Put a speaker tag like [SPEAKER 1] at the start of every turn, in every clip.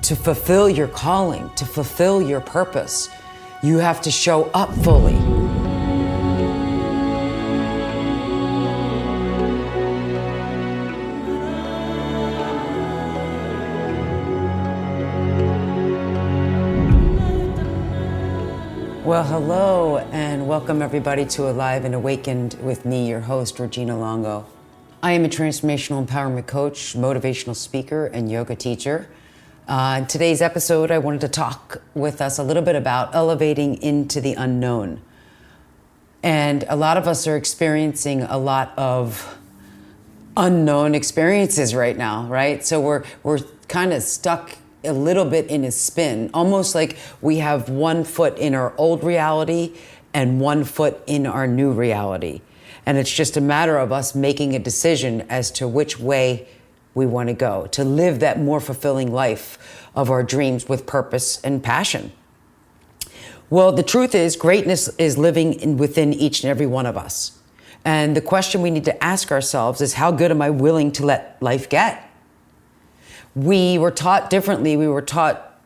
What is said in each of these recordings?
[SPEAKER 1] to fulfill your calling, to fulfill your purpose, you have to show up fully. Well, hello, and welcome everybody to Alive and Awakened with me, your host, Regina Longo. I am a transformational empowerment coach, motivational speaker, and yoga teacher. In today's episode, I wanted to talk with us a little bit about elevating into the unknown. And a lot of us are experiencing a lot of unknown experiences right now, right? So we're kind of stuck a little bit in a spin, almost like we have one foot in our old reality and one foot in our new reality. And it's just a matter of us making a decision as to which way we want to go, to live that more fulfilling life of our dreams with purpose and passion. Well, the truth is, greatness is living within each and every one of us. And the question we need to ask ourselves is, how good am I willing to let life get? We were taught differently. We were taught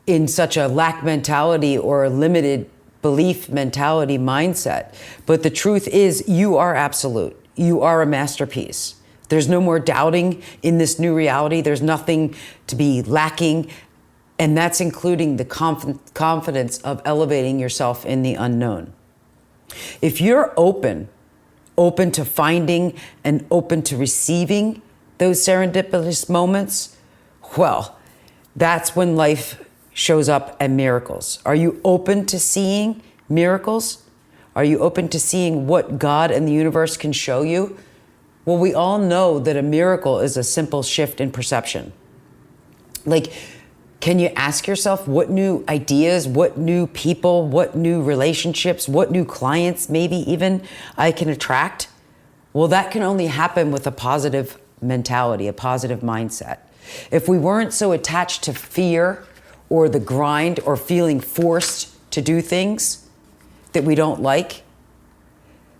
[SPEAKER 1] in such a lack mentality or a limited belief mentality mindset. But the truth is, you are absolute. You are a masterpiece. There's no more doubting in this new reality. There's nothing to be lacking. And that's including the confidence of elevating yourself in the unknown. If you're open to finding and open to receiving those serendipitous moments, well, that's when life shows up at miracles. Are you open to seeing miracles? Are you open to seeing what God and the universe can show you? Well, we all know that a miracle is a simple shift in perception. Like, can you ask yourself what new ideas, what new people, what new relationships, what new clients maybe even I can attract? Well, that can only happen with a positive mentality, a positive mindset. If we weren't so attached to fear or the grind or feeling forced to do things that we don't like,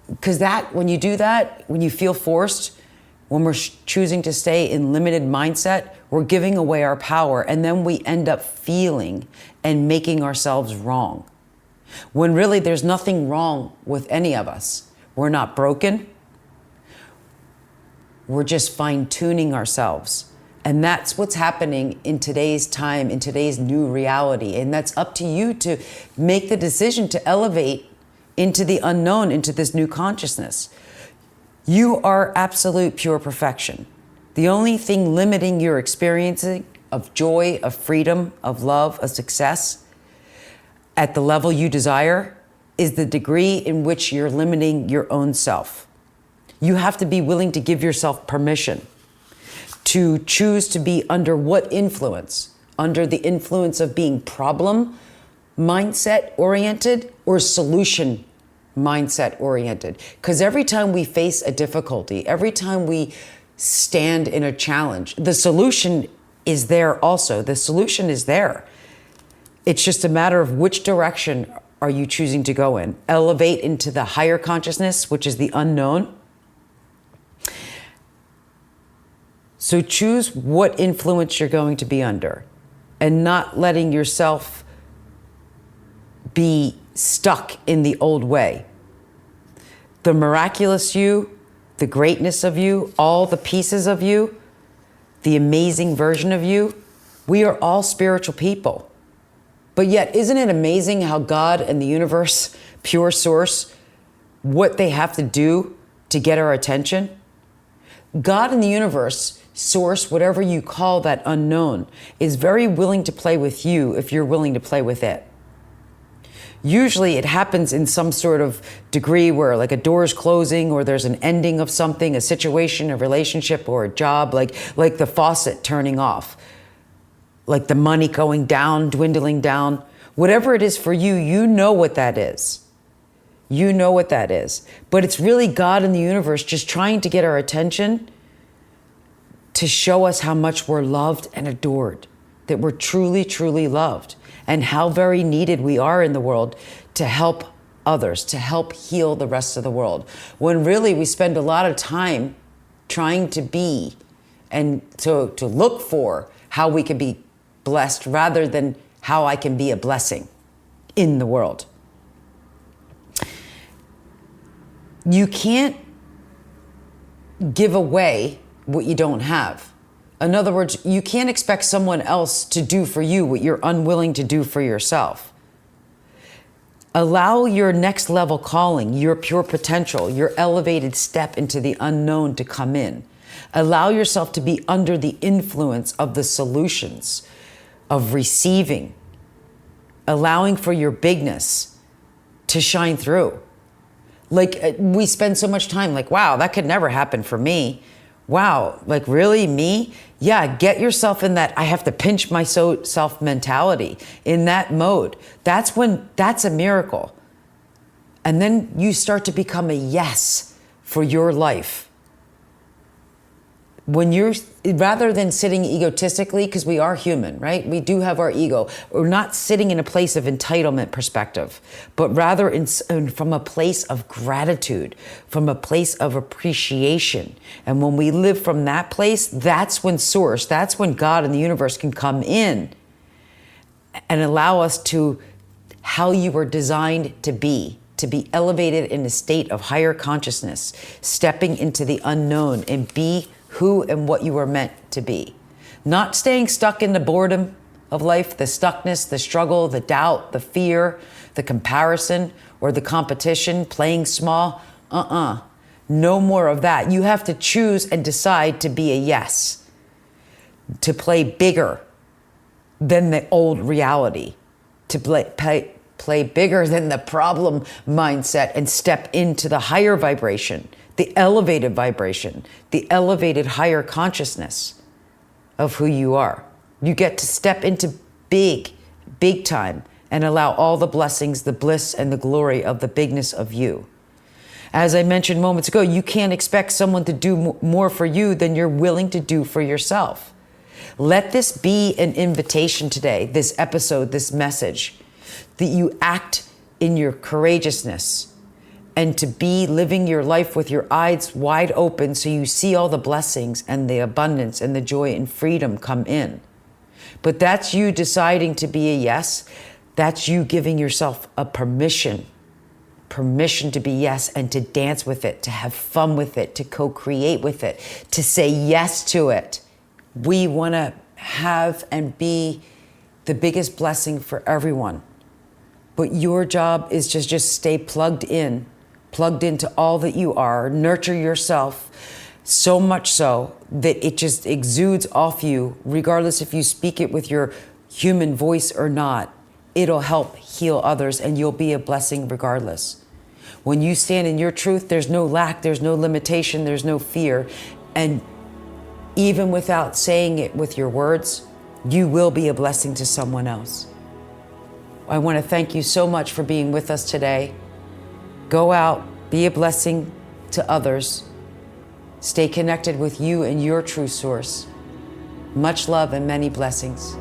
[SPEAKER 1] because when you do that, when you feel forced, when we're choosing to stay in limited mindset, we're giving away our power, and then we end up feeling and making ourselves wrong. When really there's nothing wrong with any of us. We're not broken. We're just fine-tuning ourselves. And that's what's happening in today's time, in today's new reality. And that's up to you to make the decision to elevate into the unknown, into this new consciousness. You are absolute pure perfection. The only thing limiting your experiencing of joy, of freedom, of love, of success at the level you desire is the degree in which you're limiting your own self. You have to be willing to give yourself permission to choose to be under what influence? Under the influence of being problem mindset oriented or solution mindset oriented. Because every time we face a difficulty, every time we stand in a challenge, the solution is there also. The solution is there. It's just a matter of which direction are you choosing to go in. Elevate into the higher consciousness, which is the unknown. So choose what influence you're going to be under and not letting yourself be stuck in the old way. The miraculous you, the greatness of you, all the pieces of you, the amazing version of you, we are all spiritual people. But yet, isn't it amazing how God and the universe, pure source, what they have to do to get our attention? God and the universe, source, whatever you call that unknown, is very willing to play with you if you're willing to play with it. Usually it happens in some sort of degree where like a door is closing or there's an ending of something, a situation, a relationship, or a job, like the faucet turning off, like the money going down, dwindling down. Whatever it is for you, you know what that is. You know what that is. But it's really God and the universe just trying to get our attention to show us how much we're loved and adored, that we're truly, truly loved, and how very needed we are in the world to help others, to help heal the rest of the world. When really we spend a lot of time trying to be and to look for how we can be blessed rather than how I can be a blessing in the world. You can't give away what you don't have. In other words, you can't expect someone else to do for you what you're unwilling to do for yourself. Allow your next level calling, your pure potential, your elevated step into the unknown to come in. Allow yourself to be under the influence of the solutions, of receiving, allowing for your bigness to shine through. Like, we spend so much time like, wow, that could never happen for me. Wow, like, really, me? Yeah, get yourself in that I have to pinch myself mentality, in that mode. That's a miracle. And then you start to become a yes for your life. When you're, rather than sitting egotistically, because we are human, right? We do have our ego. We're not sitting in a place of entitlement perspective, but rather from a place of gratitude, from a place of appreciation. And when we live from that place, that's when source, that's when God and the universe can come in and allow us to how you were designed to be elevated in a state of higher consciousness, stepping into the unknown and be who and what you were meant to be. Not staying stuck in the boredom of life, the stuckness, the struggle, the doubt, the fear, the comparison, or the competition, playing small. No more of that. You have to choose and decide to be a yes, to play bigger than the old reality, to play bigger than the problem mindset and step into the higher vibration, the elevated vibration, the elevated higher consciousness of who you are. You get to step into big time and allow all the blessings, the bliss, and the glory of the bigness of you. As I mentioned moments ago, you can't expect someone to do more for you than you're willing to do for yourself. Let this be an invitation today, this episode, this message, that you act in your courageousness and to be living your life with your eyes wide open so you see all the blessings and the abundance and the joy and freedom come in. But that's you deciding to be a yes. That's you giving yourself a permission to be yes and to dance with it, to have fun with it, to co-create with it, to say yes to it. We want to have and be the biggest blessing for everyone. But your job is to just stay plugged into all that you are, nurture yourself so much so that it just exudes off you, regardless if you speak it with your human voice or not. It'll help heal others and you'll be a blessing regardless. When you stand in your truth, there's no lack, there's no limitation, there's no fear. And even without saying it with your words, you will be a blessing to someone else. I want to thank you so much for being with us today. Go out, be a blessing to others. Stay connected with you and your true source. Much love and many blessings.